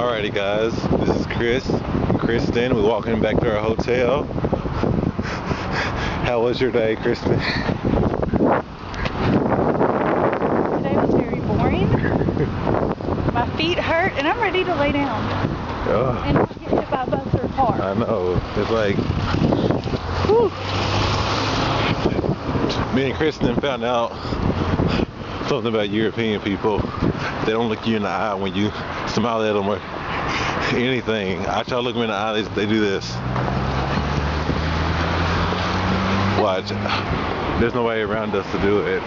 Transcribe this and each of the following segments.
Alrighty guys, this is Chris and Kristen. We're walking back to our hotel. How was your day, Kristen? Today was very boring. My feet hurt and I'm ready to lay down. Oh. And not get hit by a bus or a car. I know. It's like, whew. Me and Kristen found out something about European people. They don't look you in the eye when you smile at them or anything. I try to look them in the eye, they do this. Watch. There's no way around us to do it.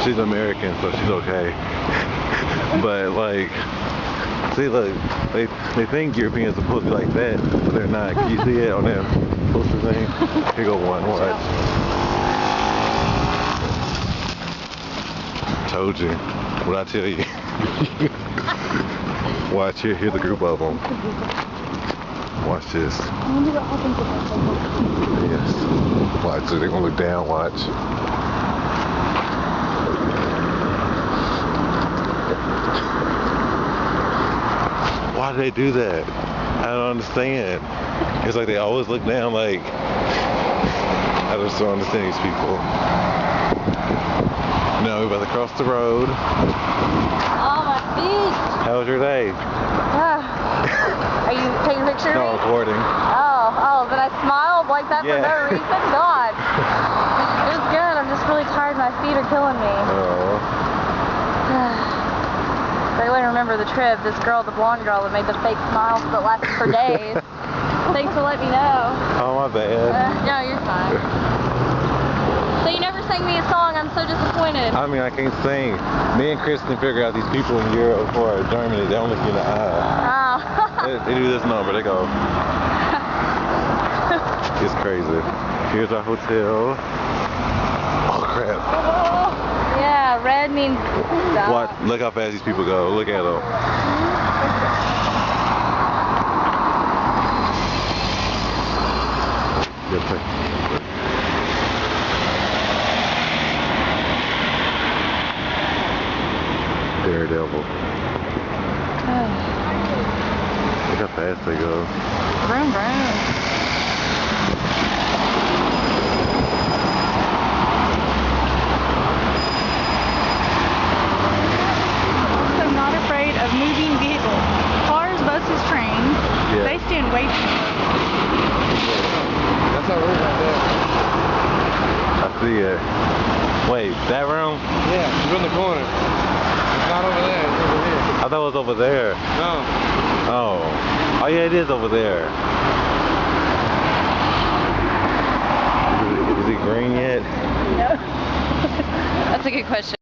She's American, so she's okay. But like, see, look, they think Europeans are supposed to be like that, but they're not. Can you see it on that poster thing? Here go one. Watch. Told you. What I tell you? Watch here. Here's a group of them. Watch this. Yes. Watch. They're gonna look down. Watch. Why do they do that? I don't understand. It's like they always look down. Like, I just don't understand these people. No, we're about to cross the road. Oh, my feet. How was your day? Are you taking a picture No, of me? recording. Oh, but I smiled like that Yeah. for no reason? God. It was good. I'm just really tired. My feet are killing me. Oh. They wouldn't remember the trip. This girl, the blonde girl that made the fake smiles that lasted for days. Thanks for letting me know. Oh, my bad. No, you're fine. So you never sang me a song. I'm so disappointed. I mean, I can't sing. Me and Kristen figure out these people in Europe or Germany, they don't look you in the eye. Oh. They do this number, they go. It's crazy. Here's our hotel. Oh, crap. Yeah, red means stop. What? Look how fast these people go. Look at them. Good thing. Daredevil. Look how fast they go. Vroom, vroom. Also not afraid of moving vehicles. Cars, buses, trains. Yeah. They stand way too much. That's our room right there. I see it. Wait, that room? Yeah, it's in the corner. It's not over there, it's over here. I thought it was over there. No. Oh. Oh yeah, it is over there. Is it green yet? No. That's a good question.